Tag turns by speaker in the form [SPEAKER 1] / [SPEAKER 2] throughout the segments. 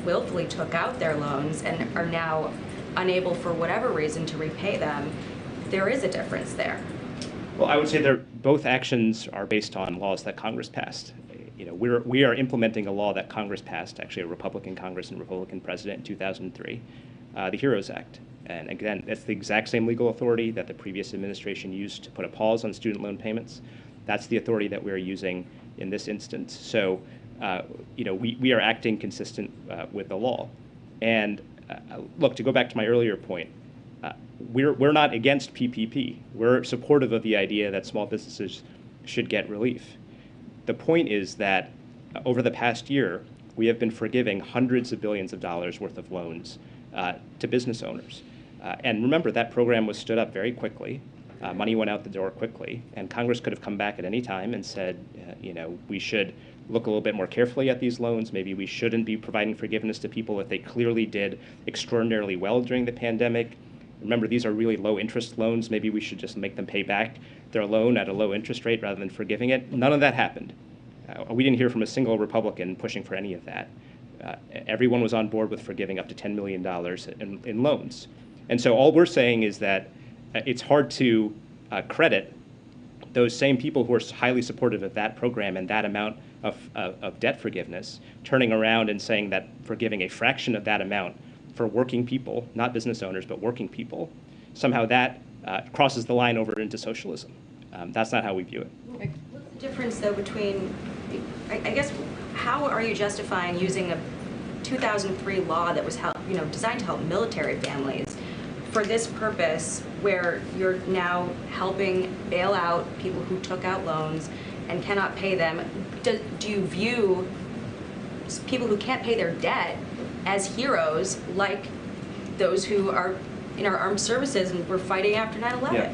[SPEAKER 1] willfully took out their loans and are now unable for whatever reason to repay them, there is a difference there.
[SPEAKER 2] Well, I would say both actions are based on laws that Congress passed. You know, we are implementing a law that Congress passed, actually a Republican Congress and Republican president in 2003, the HEROES Act. And again, that's the exact same legal authority that the previous administration used to put a pause on student loan payments. That's the authority that we're using in this instance. So, you know, we are acting consistent with the law. And look, to go back to my earlier point, we're not against PPP. We're supportive of the idea that small businesses should get relief. The point is that over the past year, we have been forgiving hundreds of billions of dollars worth of loans to business owners. And remember, that program was stood up very quickly. Money went out the door quickly, and Congress could have come back at any time and said, you know, we should look a little bit more carefully at these loans. Maybe we shouldn't be providing forgiveness to people if they clearly did extraordinarily well during the pandemic. Remember, these are really low interest loans. Maybe we should just make them pay back their loan at a low interest rate rather than forgiving it. None of that happened. We didn't hear from a single Republican pushing for any of that. Everyone was on board with forgiving up to $10 million in loans. And so all we're saying is that it's hard to credit those same people who are highly supportive of that program and that amount of debt forgiveness, turning around and saying that forgiving a fraction of that amount for working people, not business owners, but working people, somehow that crosses the line over into socialism. That's not how we view it.
[SPEAKER 1] What's the difference, though, between, I guess, how are you justifying using a 2003 law that was designed to help military families for this purpose, where you're now helping bail out people who took out loans and cannot pay them? Do you view people who can't pay their debt as heroes, like those who are in our armed services and were fighting after 9/11?
[SPEAKER 2] Yeah.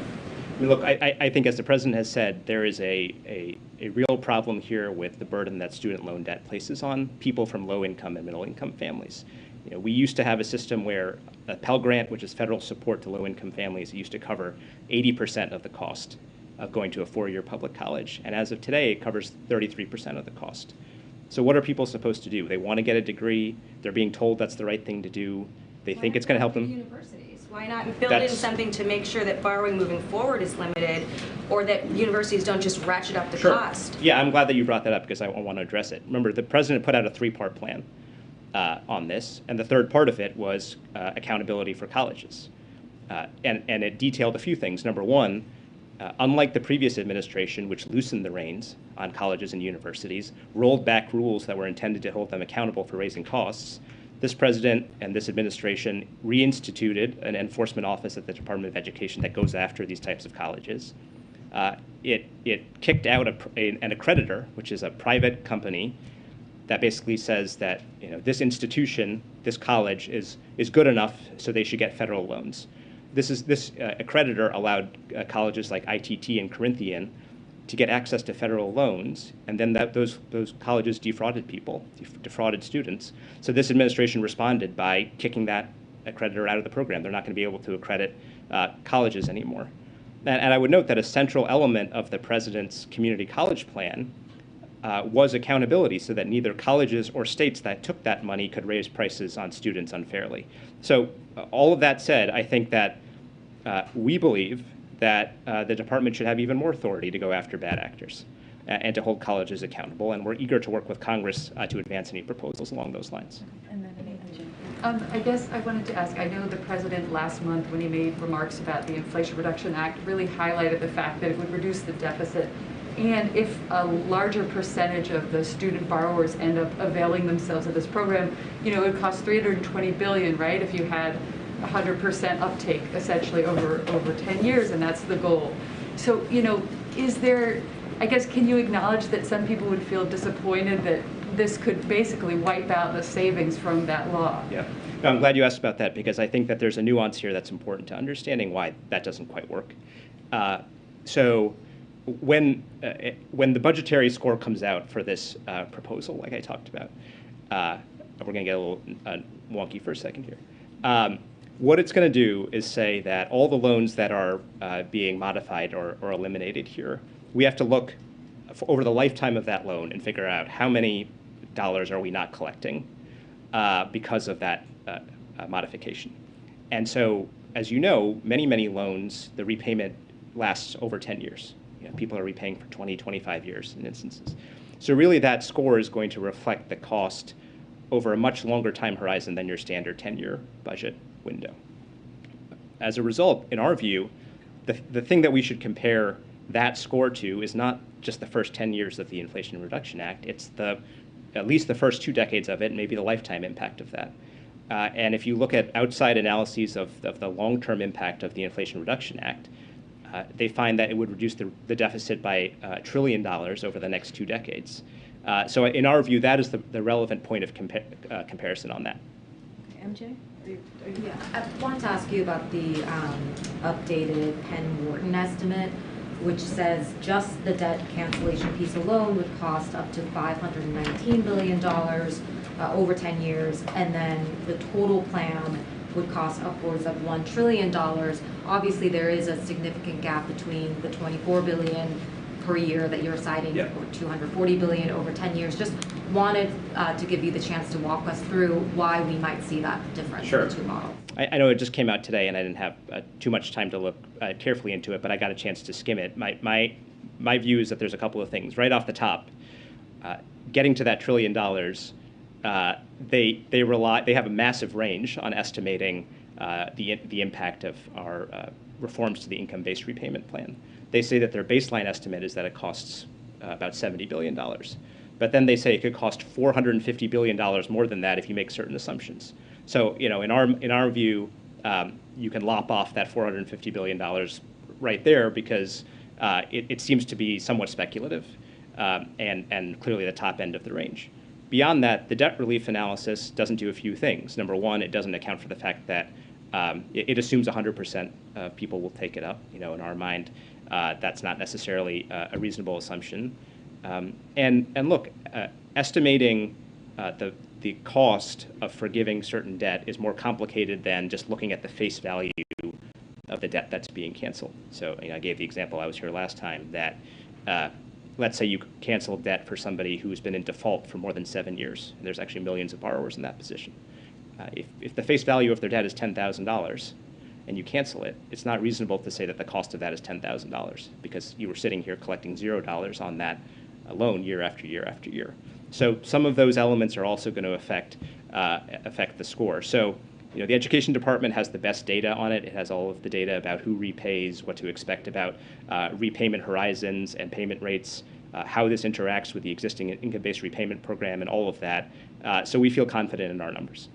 [SPEAKER 2] I mean, look, I think, as the president has said, there is a real problem here with the burden that student loan debt places on people from low-income and middle-income families. You know, we used to have a system where a Pell Grant, which is federal support to low-income families, used to cover 80% of the cost of going to a four-year public college. And as of today, it covers 33% of the cost. So what are people supposed to do? They want to get a degree. They're being told that's the right thing to do. They think it's going to help them.
[SPEAKER 1] Universities. Why not build in something to make sure that borrowing moving forward is limited, or that universities don't just ratchet up the cost?
[SPEAKER 2] Yeah, I'm glad that you brought that up because I want to address it. Remember, the president put out a three-part plan on this, and the third part of it was accountability for colleges. And it detailed a few things. Number one, unlike the previous administration, which loosened the reins on colleges and universities, rolled back rules that were intended to hold them accountable for raising costs, this president and this administration reinstituted an enforcement office at the Department of Education that goes after these types of colleges. It kicked out an accreditor, which is a private company that basically says that, you know, this institution, this college is good enough, so they should get federal loans. This accreditor allowed colleges like ITT and Corinthian to get access to federal loans, and then those colleges defrauded people, defrauded students. So this administration responded by kicking that accreditor out of the program. They're not going to be able to accredit colleges anymore. And I would note that a central element of the president's community college plan was accountability, so that neither colleges or states that took that money could raise prices on students unfairly. So all of that said, I think that we believe that the department should have even more authority to go after bad actors and to hold colleges accountable, and we're eager to work with Congress to advance any proposals along those lines.
[SPEAKER 3] And then I guess I wanted to ask, I know the president last month, when he made remarks about the Inflation Reduction Act, really highlighted the fact that it would reduce the deficit. And if a larger percentage of the student borrowers end up availing themselves of this program, you know, it would cost $320 billion, right? If you had 100% uptake essentially over 10 years, and that's the goal. So, you know, is there, I guess, can you acknowledge that some people would feel disappointed that this could basically wipe out the savings from that law?
[SPEAKER 2] Yeah, no, I'm glad you asked about that, because I think that there's a nuance here that's important to understanding why that doesn't quite work. So when the budgetary score comes out for this proposal, like I talked about, we're going to get a little wonky for a second here. What it's going to do is say that all the loans that are being modified or eliminated here, we have to look over the lifetime of that loan and figure out how many dollars are we not collecting because of that modification. And so, as you know, many loans, the repayment lasts over 10 years. People are repaying for 20, 25 years in instances. So really that score is going to reflect the cost over a much longer time horizon than your standard 10-year budget window. As a result, in our view, the thing that we should compare that score to is not just the first 10 years of the Inflation Reduction Act, it's at least the first 2 decades of it, and maybe the lifetime impact of that. And if you look at outside analyses of the long-term impact of the Inflation Reduction Act, they find that it would reduce the deficit by $1 trillion over the next 2 decades. So in our view, that is the relevant point of comparison on that.
[SPEAKER 1] Okay, MJ?
[SPEAKER 4] Yeah, I wanted to ask you about the updated Penn-Wharton estimate, which says just the debt cancellation piece alone would cost up to $519 billion over 10 years, and then the total plan would cost upwards of $1 trillion. Obviously, there is a significant gap between the $24 billion per year that you're citing, or $240 billion over 10 years. Just wanted to give you the chance to walk us through why we might see that difference in the two models.
[SPEAKER 2] I know it just came out today, and I didn't have too much time to look carefully into it, but I got a chance to skim it. My view is that there's a couple of things. Right off the top, getting to that $1 trillion, they have a massive range on estimating the impact of our reforms to the income-based repayment plan. They say that their baseline estimate is that it costs about $70 billion. But then they say it could cost $450 billion more than that if you make certain assumptions. So, in our view, you can lop off that $450 billion right there because it seems to be somewhat speculative and clearly the top end of the range. Beyond that, the debt relief analysis doesn't do a few things. Number one, it doesn't account for the fact that it assumes 100% of people will take it up. In our mind, that's not necessarily a reasonable assumption. And look, estimating the cost of forgiving certain debt is more complicated than just looking at the face value of the debt that's being canceled. So I gave the example, I was here last time, that let's say you cancel debt for somebody who's been in default for more than 7 years. And there's actually millions of borrowers in that position. If the face value of their debt is $10,000 and you cancel it, it's not reasonable to say that the cost of that is $10,000 because you were sitting here collecting $0 on that loan year after year after year. So some of those elements are also going to affect the score. So the Education Department has the best data on it. It has all of the data about who repays, what to expect about repayment horizons and payment rates, how this interacts with the existing income-based repayment program and all of that. So we feel confident in our numbers.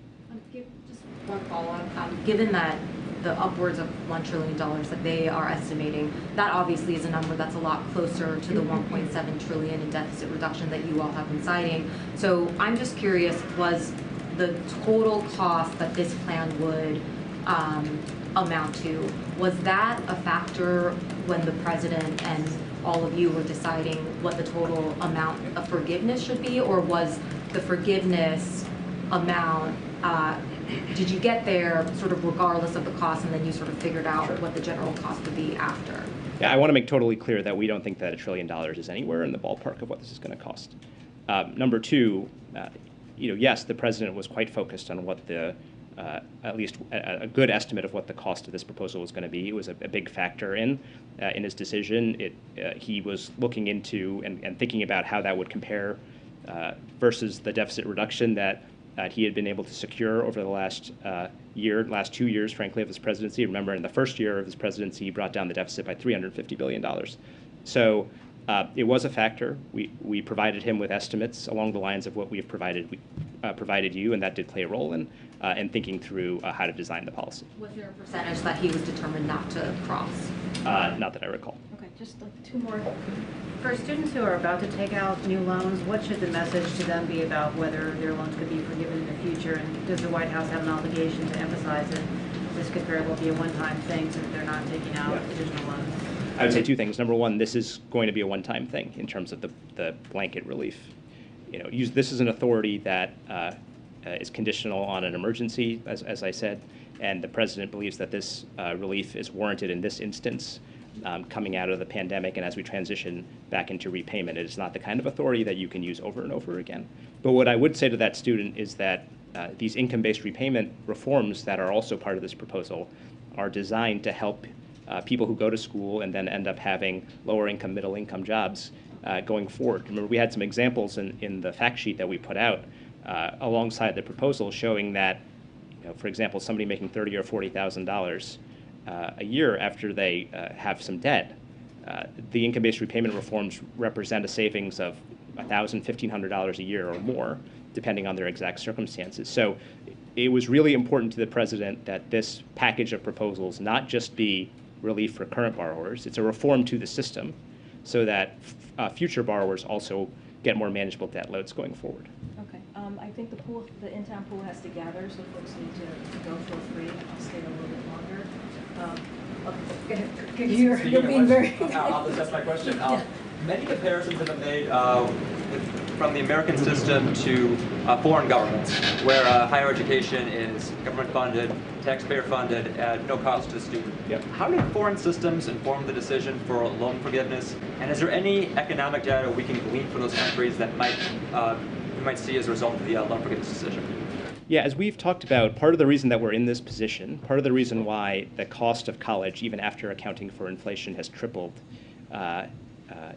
[SPEAKER 4] Just one follow-up. Given that the upwards of $1 trillion that they are estimating, that obviously is a number that's a lot closer to the $1.7 trillion in deficit reduction that you all have been citing. So I'm just curious, was the total cost that this plan would amount to, was that a factor when the president and all of you were deciding what the total amount of forgiveness should be, or was the forgiveness amount, did you get there sort of regardless of the cost and then you sort of figured out what the general cost would be after?
[SPEAKER 2] Yeah, I want to make totally clear that we don't think that $1 trillion is anywhere in the ballpark of what this is going to cost. Number two, yes, the president was quite focused on what at least a good estimate of what the cost of this proposal was going to be. It was a big factor in his decision. He was looking into and thinking about how that would compare versus the deficit reduction that he had been able to secure over the last 2 years, frankly, of his presidency. Remember, in the first year of his presidency, he brought down the deficit by $350 billion. So it was a factor. We provided him with estimates along the lines of what we have provided you, and that did play a role in thinking through how to design the policy.
[SPEAKER 4] Was there a percentage that he was determined not to cross?
[SPEAKER 2] Not that I recall.
[SPEAKER 1] Okay, just two more.
[SPEAKER 5] For students who are about to take out new loans, what should the message to them be about whether their loans could be forgiven in the future? And does the White House have an obligation to emphasize that this could very well be a one-time thing so that they're not taking out additional loans?
[SPEAKER 2] I would say two things. Number one, this is going to be a one-time thing in terms of the blanket relief. This is an authority that is conditional on an emergency, as I said, and the president believes that this relief is warranted in this instance. Coming out of the pandemic and as we transition back into repayment. It is not the kind of authority that you can use over and over again. But what I would say to that student is that these income-based repayment reforms that are also part of this proposal are designed to help people who go to school and then end up having lower income, middle income jobs going forward. Remember, we had some examples in the fact sheet that we put out alongside the proposal showing that, for example, somebody making $30,000 or $40,000 a year after they have some debt, the income-based repayment reforms represent a savings of $1,000, $1,500 a year or more, depending on their exact circumstances. So it was really important to the president that this package of proposals not just be relief for current borrowers, it's a reform to the system so that future borrowers also get more manageable debt loads going forward.
[SPEAKER 6] Okay, I think the in-town pool has to gather, so folks need to go feel free. I'll stay a little bit longer. You're being very.
[SPEAKER 7] I'll just ask my question. Many comparisons have been made from the American system to foreign governments, where higher education is government-funded, taxpayer-funded, at no cost to the student.
[SPEAKER 2] Yep.
[SPEAKER 7] How do foreign systems inform the decision for loan forgiveness? And is there any economic data we can glean for those countries that we might see as a result of the loan forgiveness decision?
[SPEAKER 2] Yeah, as we've talked about, part of the reason that we're in this position, part of the reason why the cost of college, even after accounting for inflation, has tripled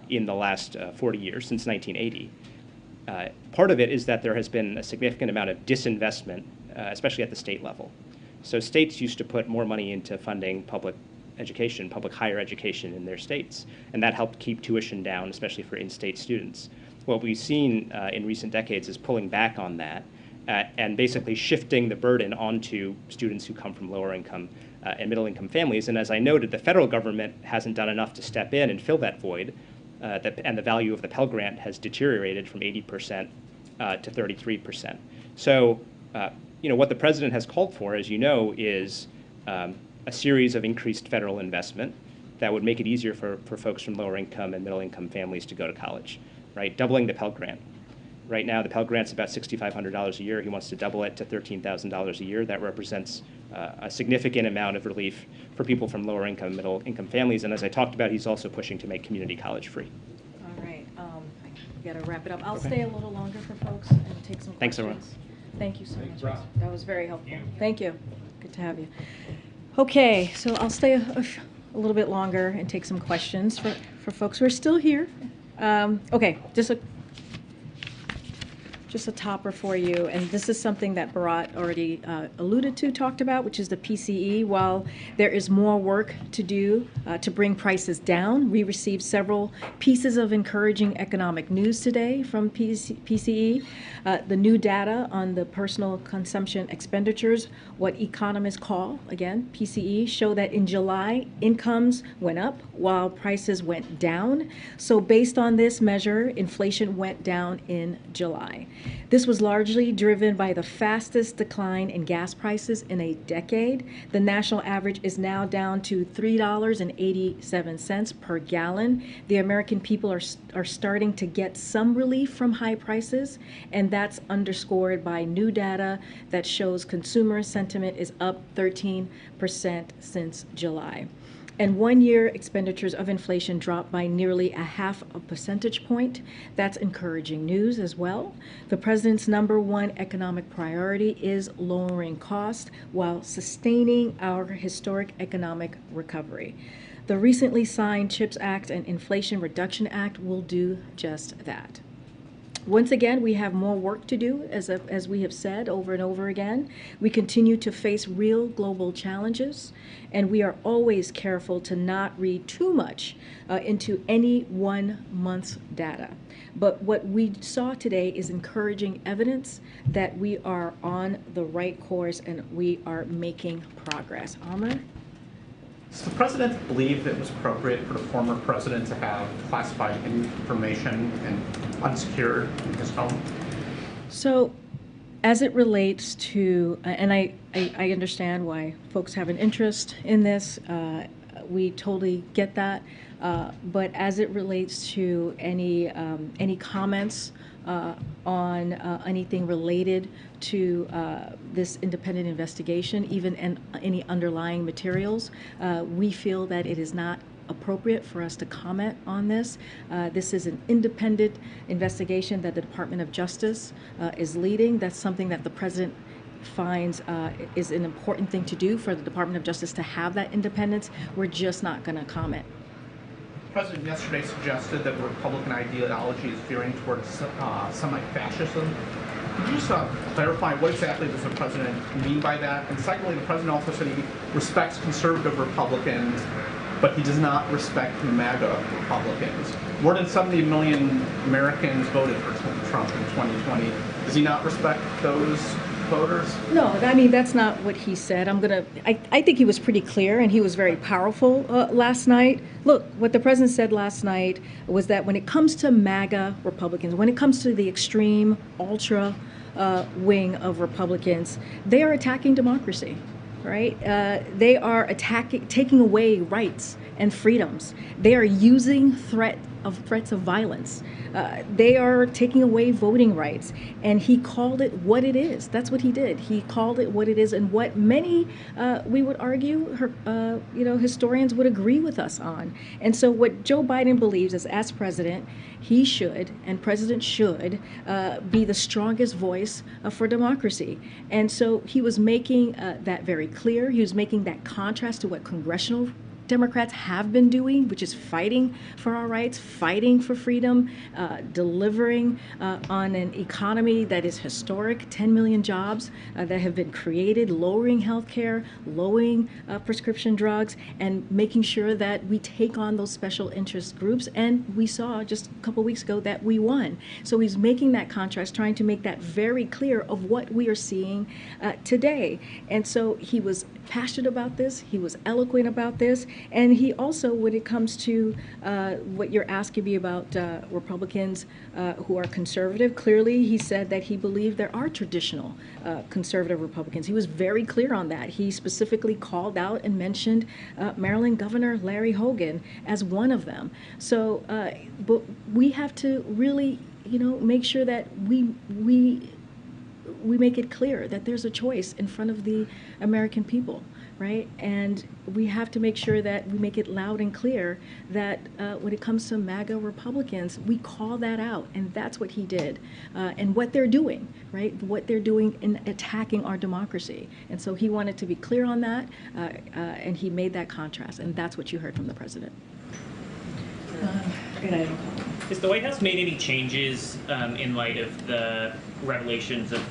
[SPEAKER 2] in the last 40 years, since 1980, part of it is that there has been a significant amount of disinvestment, especially at the state level. So states used to put more money into funding public education, public higher education in their states, and that helped keep tuition down, especially for in-state students. What we've seen in recent decades is pulling back on that, and basically shifting the burden onto students who come from lower income and middle income families. And as I noted, the federal government hasn't done enough to step in and fill that void, and the value of the Pell Grant has deteriorated from 80% to 33%. So, what the president has called for, as you know, is a series of increased federal investment that would make it easier for folks from lower income and middle income families to go to college, right? Doubling the Pell Grant. Right now, the Pell Grant's about $6,500 a year. He wants to double it to $13,000 a year. That represents a significant amount of relief for people from lower income, middle income families. And as I talked about, he's also pushing to make community college free.
[SPEAKER 6] All right, I gotta wrap it up. I'll
[SPEAKER 2] Okay.
[SPEAKER 6] stay a little longer for folks and take some questions.
[SPEAKER 2] Thanks, everyone.
[SPEAKER 6] Thank you so much. That was very helpful. Thank you. Good to have you. Okay, so I'll stay a little bit longer and take some questions for folks who are still here. Okay, just a topper for you, and this is something that Bharat already alluded to, talked about, which is the PCE. While there is more work to do to bring prices down, we received several pieces of encouraging economic news today from PCE. The new data on the personal consumption expenditures, what economists call, again, PCE, show that in July, incomes went up while prices went down. So based on this measure, inflation went down in July. This was largely driven by the fastest decline in gas prices in a decade. The national average is now down to $3.87 per gallon. The American people are starting to get some relief from high prices, and that's underscored by new data that shows consumer sentiment is up 13% since July. And 1 year expenditures of inflation dropped by nearly 0.5 percentage point. That's encouraging news as well. The president's #1 economic priority is lowering costs while sustaining our historic economic recovery. The recently signed CHIPS Act and Inflation Reduction Act will do just that. Once again, we have more work to do, as we have said over and over again. We continue to face real global challenges, and we are always careful to not read too much into any 1 month's data. But what we saw today is encouraging evidence that we are on the right course and we are making progress. Amr?
[SPEAKER 8] Does the president believe it was appropriate for the former president to have classified information and unsecured in his home?
[SPEAKER 6] So, as it relates to, and I understand why folks have an interest in this, we totally get that, but as it relates to any comments on anything related to this independent investigation, even any underlying materials, we feel that it is not appropriate for us to comment on this. This is an independent investigation that the Department of Justice is leading. That's something that the president finds is an important thing to do for the Department of Justice to have that independence, we're just not going to comment.
[SPEAKER 8] The President yesterday suggested that Republican ideology is veering towards semi-fascism. Could you just clarify what exactly does the President mean by that? And secondly, the President also said he respects conservative Republicans, but he does not respect MAGA Republicans. More than 70 million Americans voted for Trump in 2020. Does he not respect those voters?
[SPEAKER 6] No, I mean, that's not what he said. I think he was pretty clear, and he was very powerful last night. Look, what the President said last night was that when it comes to MAGA Republicans, when it comes to the extreme, ultra wing of Republicans, they are attacking democracy. Right? They are taking away rights and freedoms. They are using threats of violence. They are taking away voting rights. And he called it what it is. That's what he did. He called it what it is, and what many, we would argue, historians would agree with us on. And so what Joe Biden believes is, as president, he should, and president should, be the strongest voice for democracy. And so he was making that very clear. He was making that contrast to what congressional Democrats have been doing, which is fighting for our rights, fighting for freedom, delivering on an economy that is historic, 10 million jobs that have been created, lowering health care, lowering prescription drugs, and making sure that we take on those special interest groups. And we saw just a couple weeks ago that we won. So he's making that contrast, trying to make that very clear of what we are seeing today. And so he was passionate about this. He was eloquent about this. And he also, when it comes to what you're asking me about Republicans who are conservative, clearly he said that he believed there are traditional conservative Republicans. He was very clear on that. He specifically called out and mentioned Maryland Governor Larry Hogan as one of them. So but we have to really, make sure that we make it clear that there's a choice in front of the American people, right? And we have to make sure that we make it loud and clear that when it comes to MAGA Republicans, we call that out, and that's what he did. And what they're doing, right? What they're doing in attacking our democracy. And so he wanted to be clear on that, and he made that contrast, and that's what you heard from the President.
[SPEAKER 9] Has the White House made any changes in light of the revelations of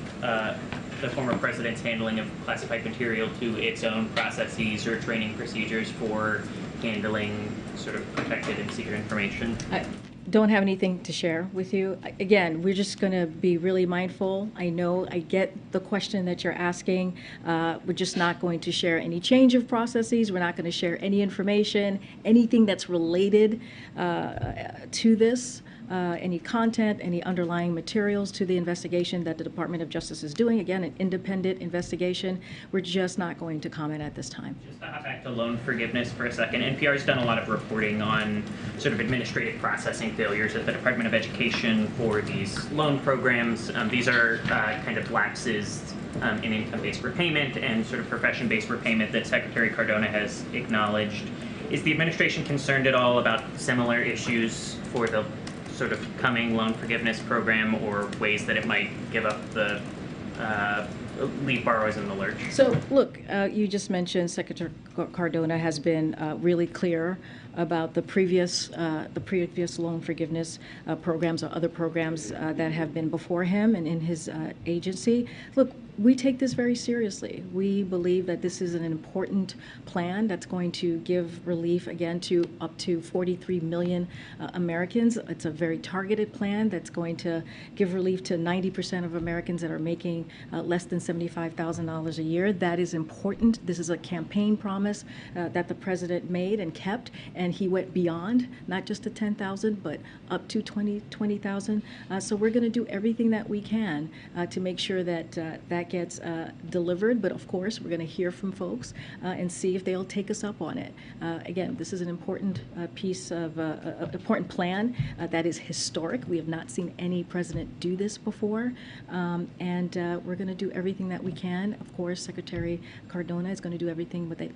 [SPEAKER 9] the former president's handling of classified material to its own processes or training procedures for handling sort of protected and secret information?
[SPEAKER 6] I don't have anything to share with you. Again, we're just going to be really mindful. I know I get the question that you're asking. We're just not going to share any change of processes. We're not going to share any information, anything that's related to this. Any content, any underlying materials to the investigation that the Department of Justice is doing. Again, an independent investigation. We're just not going to comment at this time.
[SPEAKER 9] Just to hop back to loan forgiveness for a second. NPR's done a lot of reporting on sort of administrative processing failures at the Department of Education for these loan programs. These are kind of lapses in income-based repayment and sort of profession-based repayment that Secretary Cardona has acknowledged. Is the administration concerned at all about similar issues for the sort of coming loan forgiveness program, or ways that it might give up the leave borrowers in the lurch?
[SPEAKER 6] So look, you just mentioned Secretary Cardona has been really clear about the previous loan forgiveness programs or other programs that have been before him and in his agency. Look, we take this very seriously. We believe that this is an important plan that's going to give relief, again, to up to 43 million Americans. It's a very targeted plan that's going to give relief to 90% of Americans that are making less than $75,000 a year. That is important. This is a campaign promise that the president made and kept, and he went beyond, not just to 10,000, but up to 20,000. So we're going to do everything that we can to make sure that that gets delivered. But of course, we're going to hear from folks and see if they'll take us up on it. Again, this is an important piece of important plan that is historic. We have not seen any president do this before, and we're going to do everything that we can. Of course, Secretary Cardona is going to do everything that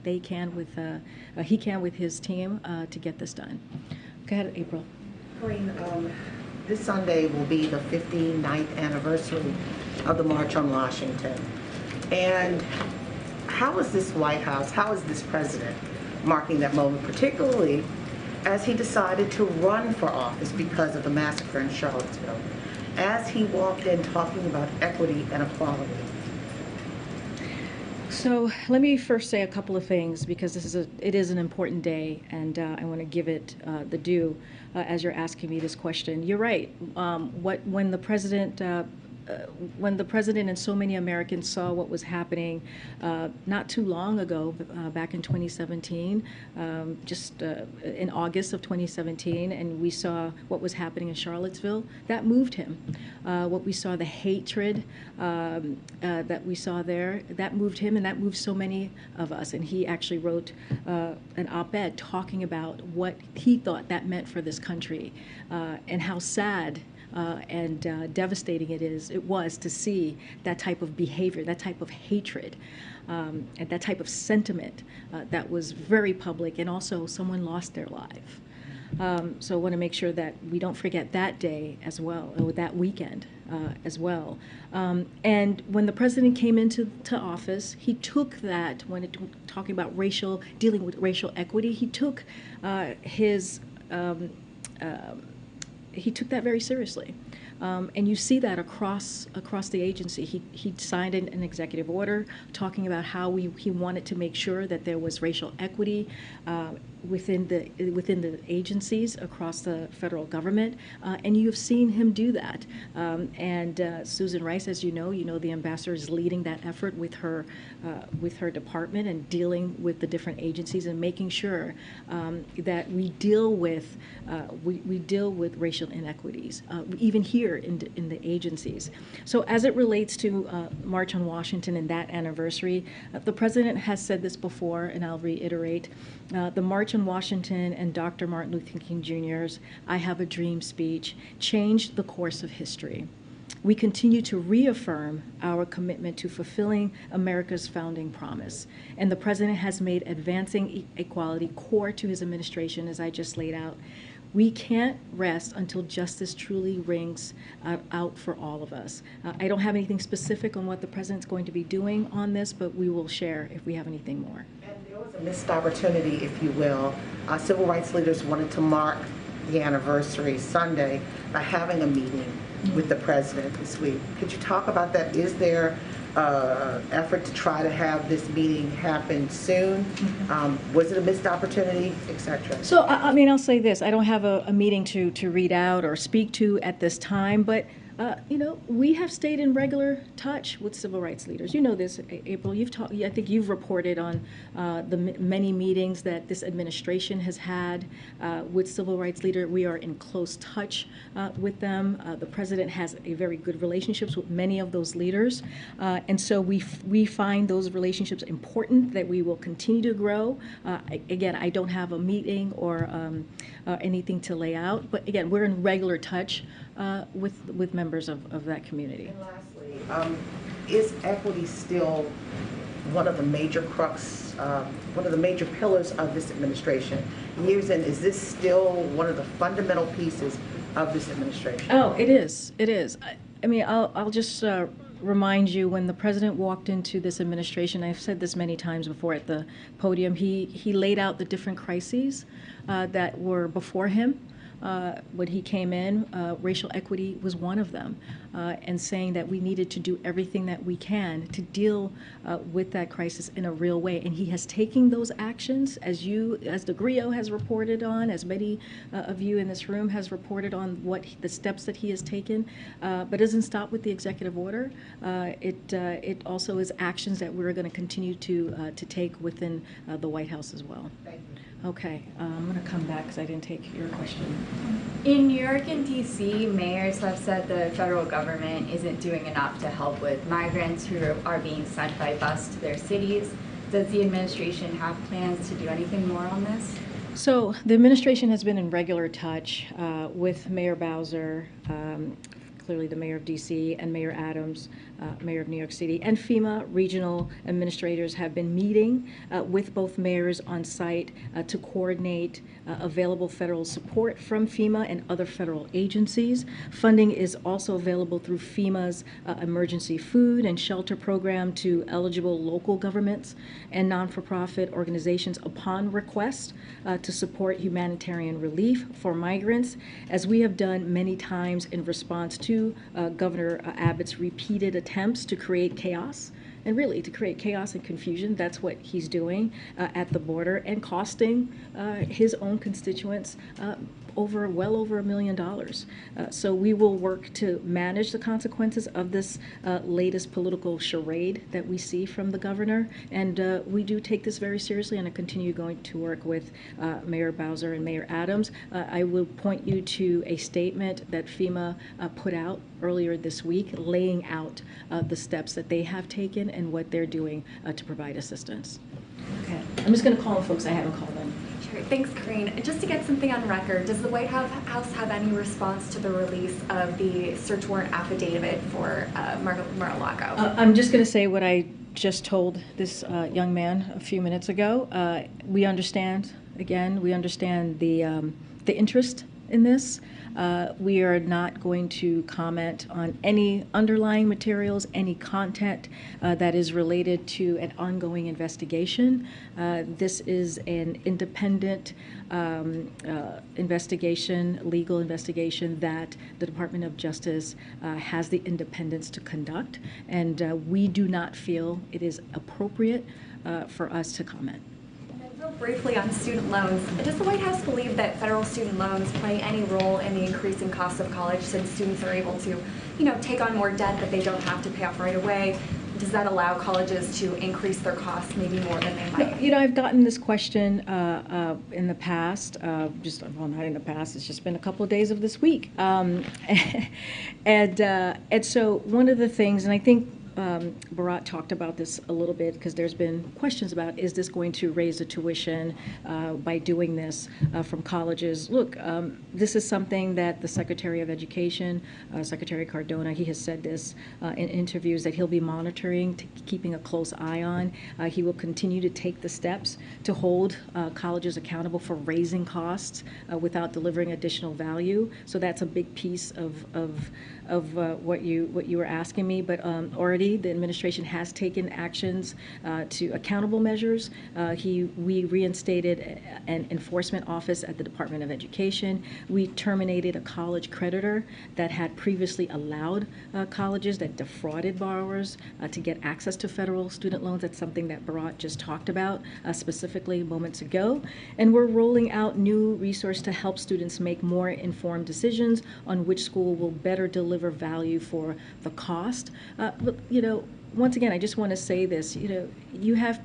[SPEAKER 6] he can with his team to get this done. Go ahead, April.
[SPEAKER 10] Karine, this Sunday will be the 59th anniversary of the March on Washington. And how is this White House, how is this president marking that moment, particularly as he decided to run for office because of the massacre in Charlottesville, as he walked in talking about equity and equality?
[SPEAKER 6] So let me first say a couple of things, because it is an important day, and I want to give it the due as you're asking me this question. You're right. When the president and so many Americans saw what was happening not too long ago, back in 2017, just in August of 2017, and we saw what was happening in Charlottesville, that moved him. What we saw, the hatred that we saw there, that moved him, and that moved so many of us. And he actually wrote an op-ed talking about what he thought that meant for this country, and how sad and devastating it was to see that type of behavior, that type of hatred, and that type of sentiment that was very public, and also someone lost their life. So I want to make sure that we don't forget that day as well, or that weekend as well. And when the president came into office, he took that, talking about dealing with racial equity, he took he took that very seriously. And you see that across the agency. He signed an executive order talking about how he wanted to make sure that there was racial equity within the agencies across the federal government, and you've seen him do that. And Susan Rice, as you know, the ambassador is leading that effort with her department, and dealing with the different agencies, and making sure that we deal with racial inequities, even here in the agencies. So as it relates to March on Washington and that anniversary, the president has said this before, and I'll reiterate. The March on Washington and Dr. Martin Luther King Jr.'s "I Have a Dream" speech changed the course of history. We continue to reaffirm our commitment to fulfilling America's founding promise, and the president has made advancing equality core to his administration, as I just laid out. We can't rest until justice truly rings out for all of us. I don't have anything specific on what the president's going to be doing on this, but we will share if we have anything more.
[SPEAKER 10] And there was a missed opportunity, if you will. Civil rights leaders wanted to mark the anniversary Sunday by having a meeting with the president this week. Could you talk about that? Is there effort to try to have this meeting happen soon? Was it a missed opportunity, etc.?
[SPEAKER 6] So, I mean, I'll say this. I don't have a meeting to read out or speak to at this time, but we have stayed in regular touch with civil rights leaders. You know this, April. I think you've reported on the many meetings that this administration has had with civil rights leaders. We are in close touch with them. The president has a very good relationships with many of those leaders, and so we find those relationships important, that we will continue to grow. Again, I don't have a meeting or anything to lay out, but again, we're in regular touch with members of that community.
[SPEAKER 10] And lastly, is equity still one of the major one of the major pillars of this administration? Years in, is this still one of the fundamental pieces of this administration?
[SPEAKER 6] Oh, it is. It is. I mean, I'll just remind you, when the president walked into this administration, I've said this many times before at the podium, he laid out the different crises that were before him. When he came in, racial equity was one of them, and saying that we needed to do everything that we can to deal with that crisis in a real way. And he has taken those actions, as the GRIO has reported on, as many of you in this room has reported on the steps that he has taken. But it doesn't stop with the executive order. It also is actions that we're going to continue to take within the White House as well.
[SPEAKER 10] Thank you.
[SPEAKER 6] Okay, I'm going to come back because I didn't take your question.
[SPEAKER 11] In New York and DC, mayors have said the federal government isn't doing enough to help with migrants who are being sent by bus to their cities. Does the administration have plans to do anything more on this?
[SPEAKER 6] So the administration has been in regular touch with Mayor Bowser, clearly the mayor of DC, and Mayor Adams, Mayor of New York City, and FEMA regional administrators have been meeting with both mayors on site to coordinate available federal support from FEMA and other federal agencies. Funding is also available through FEMA's emergency food and shelter program to eligible local governments and non-for-profit organizations upon request to support humanitarian relief for migrants, as we have done many times in response to Governor Abbott's repeated attempts to create chaos. And really, to create chaos and confusion, that's what he's doing at the border and costing his own constituents well over $1 million. So we will work to manage the consequences of this latest political charade that we see from the governor. And we do take this very seriously, and I continue going to work with Mayor Bowser and Mayor Adams. I will point you to a statement that FEMA put out earlier this week, laying out the steps that they have taken and what they're doing to provide assistance. Okay, I'm just going to call on folks I haven't called on.
[SPEAKER 12] Sure. Thanks, Karine. Just to get something on record, does the White House have any response to the release of the search warrant affidavit for Mar-a-Lago?
[SPEAKER 6] I'm just going to say what I just told this young man a few minutes ago. We understand, again, we understand the interest in this. We are not going to comment on any underlying materials, any content that is related to an ongoing investigation. This is an independent investigation, legal investigation that the Department of Justice has the independence to conduct, and we do not feel it is appropriate for us to comment.
[SPEAKER 12] Real briefly on student loans, does the White House believe that federal student loans play any role in the increasing cost of college, since students are able to, take on more debt that they don't have to pay off right away? Does that allow colleges to increase their costs maybe more than they might?
[SPEAKER 6] I've gotten this question in the past, well, not in the past, it's just been a couple of days of this week. And so one of the things, and I think Bharat talked about this a little bit, because there's been questions about, is this going to raise the tuition by doing this from colleges? Look, this is something that the Secretary of Education, Secretary Cardona, he has said this in interviews, that he'll be monitoring, keeping a close eye on. He will continue to take the steps to hold colleges accountable for raising costs without delivering additional value. So that's a big piece of what you were asking me, but already the administration has taken actions to accountable measures. We reinstated an enforcement office at the Department of Education. We terminated a college creditor that had previously allowed colleges that defrauded borrowers to get access to federal student loans. That's something that Bharat just talked about specifically moments ago. And we're rolling out new resources to help students make more informed decisions on which school will better deliver value for the cost. Look, once again, I just want to say this, you have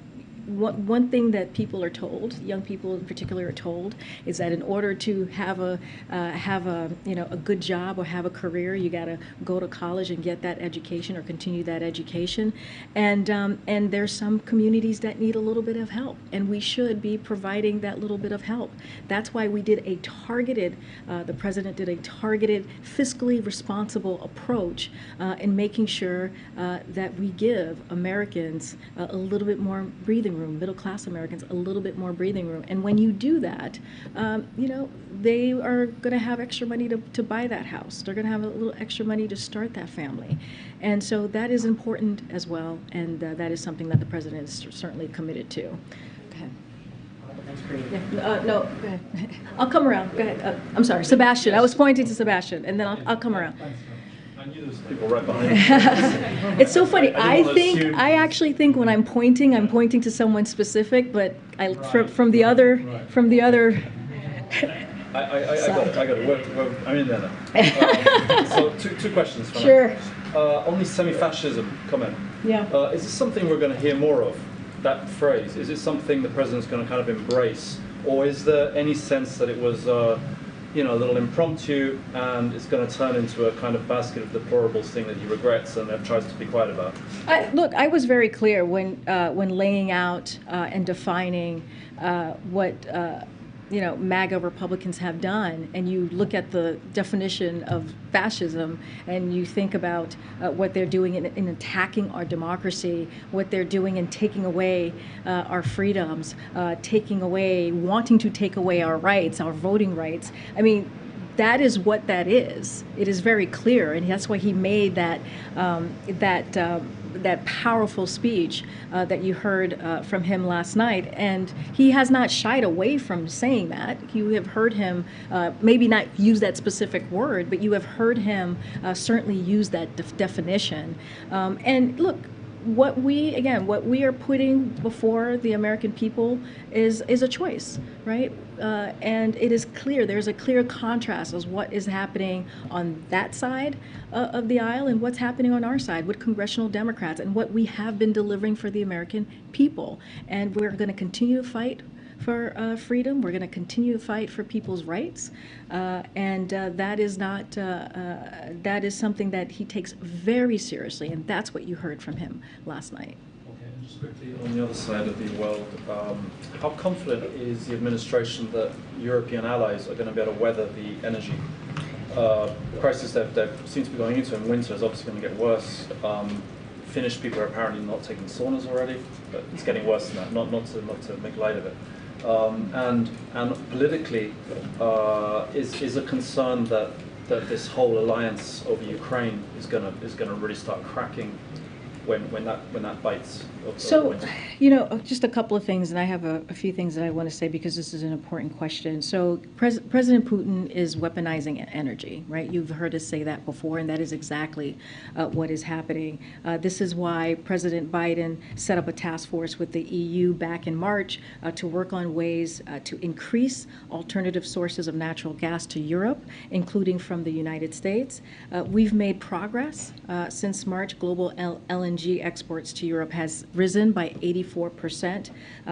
[SPEAKER 6] one thing that people are told, young people in particular are told, is that in order to have a good job or have a career, you got to go to college and get that education or continue that education. And there's some communities that need a little bit of help, and we should be providing that little bit of help. That's why we did a targeted, the president did a targeted, fiscally responsible approach in making sure that we give Americans a little bit more breathing room, middle-class Americans a little bit more breathing room. And when you do that, they are going to have extra money to buy that house. They're going to have a little extra money to start that family. And so that is important as well, and that is something that the president is certainly committed to. Go ahead.
[SPEAKER 5] Thanks, Karine.
[SPEAKER 6] Yeah, no, go ahead. I'll come around. Go ahead. I'm sorry, Sebastian. I was pointing to Sebastian, and then I'll come around.
[SPEAKER 13] I knew there was people right behind me.
[SPEAKER 6] It's so funny. I actually think when I'm pointing to someone specific, but from the other.
[SPEAKER 13] I got it. I'm in there now. So two questions.
[SPEAKER 6] Sure.
[SPEAKER 13] On the semi-fascism comment.
[SPEAKER 6] Yeah.
[SPEAKER 13] Is this something we're going to hear more of? That phrase. Is it something the president's going to kind of embrace, or is there any sense that it was? A little impromptu, and it's going to turn into a kind of basket of deplorables thing that he regrets and tries to be quiet about?
[SPEAKER 6] Look, I was very clear when laying out and defining what MAGA Republicans have done, and you look at the definition of fascism, and you think about what they're doing in attacking our democracy, what they're doing in taking away our freedoms, wanting to take away our rights, our voting rights. I mean, that is what that is. It is very clear, and that's why he made that that powerful speech that you heard from him last night. And he has not shied away from saying that. You have heard him maybe not use that specific word, but you have heard him certainly use that definition. And look, what we are putting before the American people is a choice, right? And it is clear, there's a clear contrast as what is happening on that side of the aisle and what's happening on our side with congressional Democrats and what we have been delivering for the American people. And we're going to continue to fight for freedom. We're going to continue to fight for people's rights, and that is not that is something that he takes very seriously, and that's what you heard from him last night.
[SPEAKER 13] Okay, and just quickly on the other side of the world, how confident is the administration that European allies are going to be able to weather the energy crisis that they seem to be going into? And winter is obviously going to get worse. Finnish people are apparently not taking saunas already, but it's getting worse than that. Not to make light of it. And politically, is a concern that this whole alliance over Ukraine is going to really start cracking when that bites.
[SPEAKER 6] So, just a couple of things, and I have a few things that I want to say because this is an important question. So, President Putin is weaponizing energy, right? You've heard us say that before, and that is exactly what is happening. This is why President Biden set up a task force with the EU back in March to work on ways to increase alternative sources of natural gas to Europe, including from the United States. We've made progress since March. Global LNG exports to Europe has risen by 84%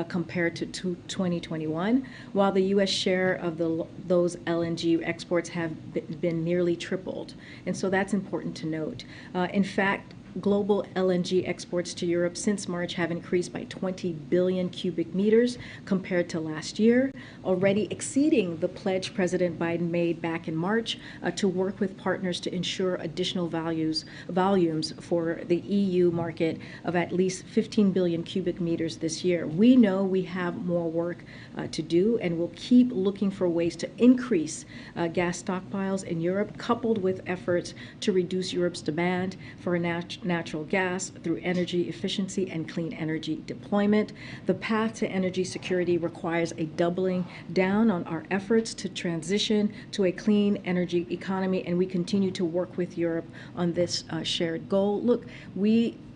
[SPEAKER 6] compared to 2021, while the U.S. share of those LNG exports have been nearly tripled. And so that's important to note. In fact, global LNG exports to Europe since March have increased by 20 billion cubic meters compared to last year, already exceeding the pledge President Biden made back in March to work with partners to ensure additional volumes for the EU market of at least 15 billion cubic meters this year. We know we have more work to do, and we'll keep looking for ways to increase gas stockpiles in Europe, coupled with efforts to reduce Europe's demand for natural gas through energy efficiency and clean energy deployment. The path to energy security requires a doubling down on our efforts to transition to a clean energy economy, and we continue to work with Europe on this shared goal. Look,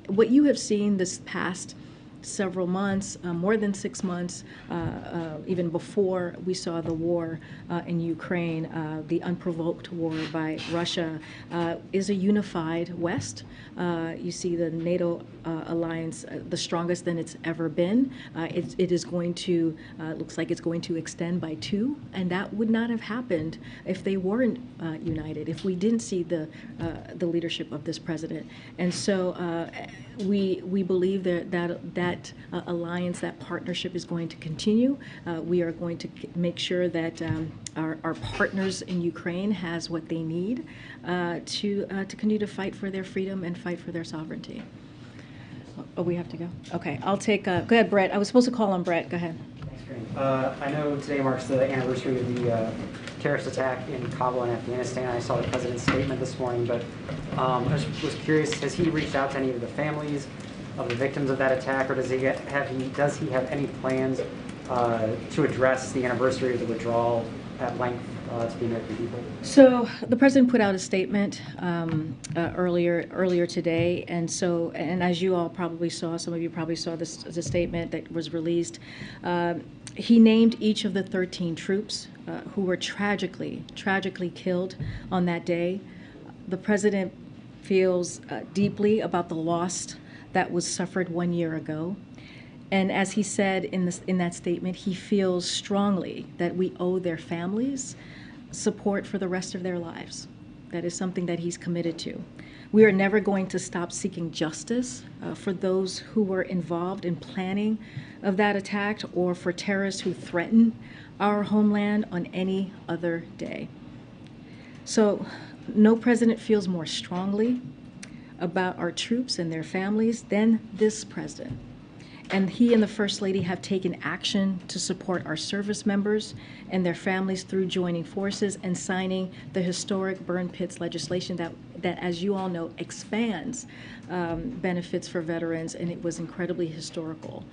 [SPEAKER 6] what you have seen this past several months, more than 6 months, even before we saw the war in Ukraine, the unprovoked war by Russia, is a unified West. You see the NATO alliance the strongest than it's ever been. It is going to, looks like it's going to extend by 2, and that would not have happened if they weren't united, if we didn't see the leadership of this president. And so we believe that alliance, that partnership is going to continue. We are going to make sure that our partners in Ukraine has what they need to continue to fight for their freedom and fight for their sovereignty. Oh, we have to go? Okay, I'll take, go ahead, Brett. I was supposed to call on Brett. Go ahead.
[SPEAKER 14] Thanks, Karine. I know today marks the anniversary of the terrorist attack in Kabul and Afghanistan. I saw the president's statement this morning, but I was curious, has he reached out to any of the families of the victims of that attack, or does he have any plans to address the anniversary of the withdrawal at length to the American people?
[SPEAKER 6] So the president put out a statement earlier today, and as you all probably saw, some of you probably saw the statement that was released. He named each of the 13 troops who were tragically killed on that day. The president feels deeply about the loss that was suffered 1 year ago. And as he said in that statement, he feels strongly that we owe their families support for the rest of their lives. That is something that he's committed to. We are never going to stop seeking justice for those who were involved in planning of that attack or for terrorists who threaten our homeland on any other day. So no president feels more strongly about our troops and their families than this president. And he and the First Lady have taken action to support our service members and their families through joining forces and signing the historic burn pits legislation that, as you all know, expands benefits for veterans, and it was incredibly historical.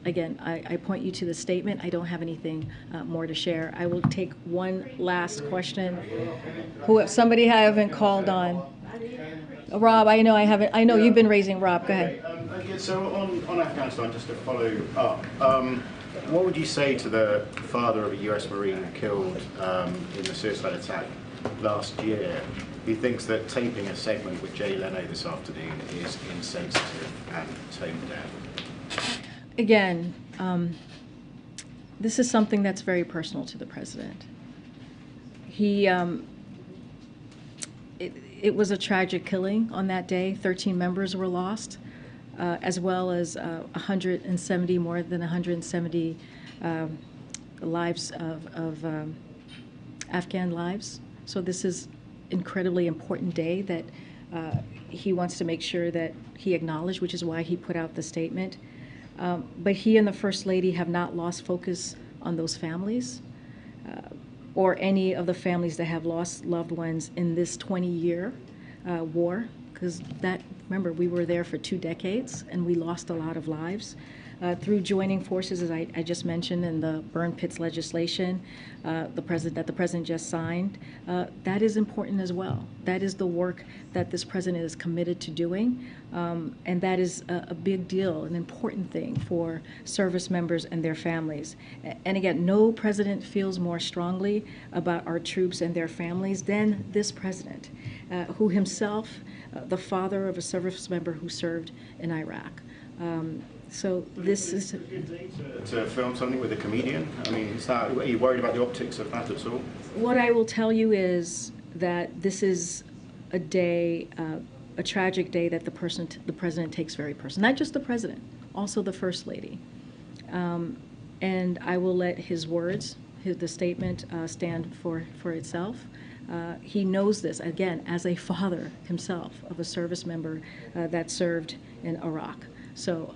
[SPEAKER 6] Again, I point you to the statement. I don't have anything more to share. I will take one last question. Somebody I haven't called on. Rob, I know I haven't. I know you've been raising. Rob, go ahead.
[SPEAKER 15] Yeah, so on Afghanistan, just to follow up, what would you say to the father of a US Marine killed in the suicide attack last year, who thinks that taping a segment with Jay Leno this afternoon is insensitive and tone deaf?
[SPEAKER 6] Again, this is something that's very personal to the president. It was a tragic killing on that day. 13 members were lost, as well as 170, more than 170 lives of Afghan lives. So this is incredibly important day that he wants to make sure that he acknowledged, which is why he put out the statement. But he and the First Lady have not lost focus on those families or any of the families that have lost loved ones in this 20-year war, because remember, we were there for 2 decades and we lost a lot of lives. Through joining forces, as I just mentioned, in the burn pits legislation that the president just signed, that is important as well. That is the work that this president is committed to doing, and that is a big deal, an important thing for service members and their families. And again, no president feels more strongly about our troops and their families than this president, who himself, the father of a service member who served in Iraq. So this is
[SPEAKER 15] to film something with a comedian. I mean, are you worried about the optics of that at all?
[SPEAKER 6] What I will tell you is that this is a day, a tragic day that the president takes very personally. Not just the president, also the First Lady. And I will let his words, the statement, stand for itself. He knows this, again, as a father himself of a service member that served in Iraq. So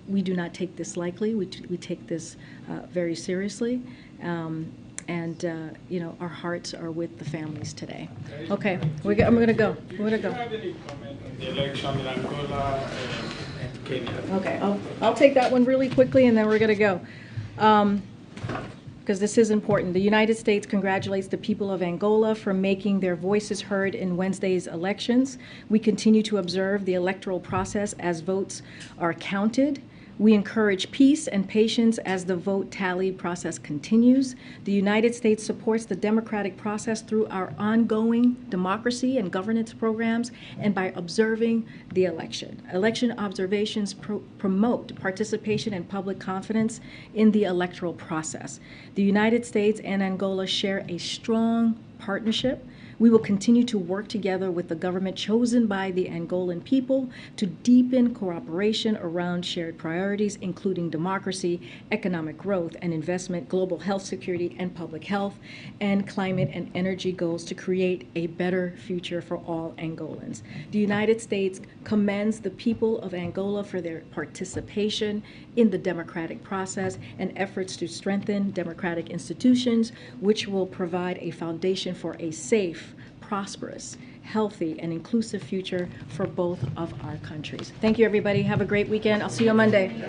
[SPEAKER 6] we do not take this lightly. We take this very seriously, and our hearts are with the families today. Okay, I'm going to go.
[SPEAKER 16] Do you have any comment on the election in Angola and Kenya?
[SPEAKER 6] Okay, I'll take that one really quickly, and then we're going to go. Because this is important. The United States congratulates the people of Angola for making their voices heard in Wednesday's elections. We continue to observe the electoral process as votes are counted. We encourage peace and patience as the vote tally process continues. The United States supports the democratic process through our ongoing democracy and governance programs and by observing the election. Election observations promote participation and public confidence in the electoral process. The United States and Angola share a strong partnership. We will continue to work together with the government chosen by the Angolan people to deepen cooperation around shared priorities, including democracy, economic growth and investment, global health security and public health, and climate and energy goals to create a better future for all Angolans. The United States commends the people of Angola for their participation in the democratic process and efforts to strengthen democratic institutions, which will provide a foundation for a safe, prosperous, healthy, and inclusive future for both of our countries. Thank you, everybody. Have a great weekend. I'll see you on Monday.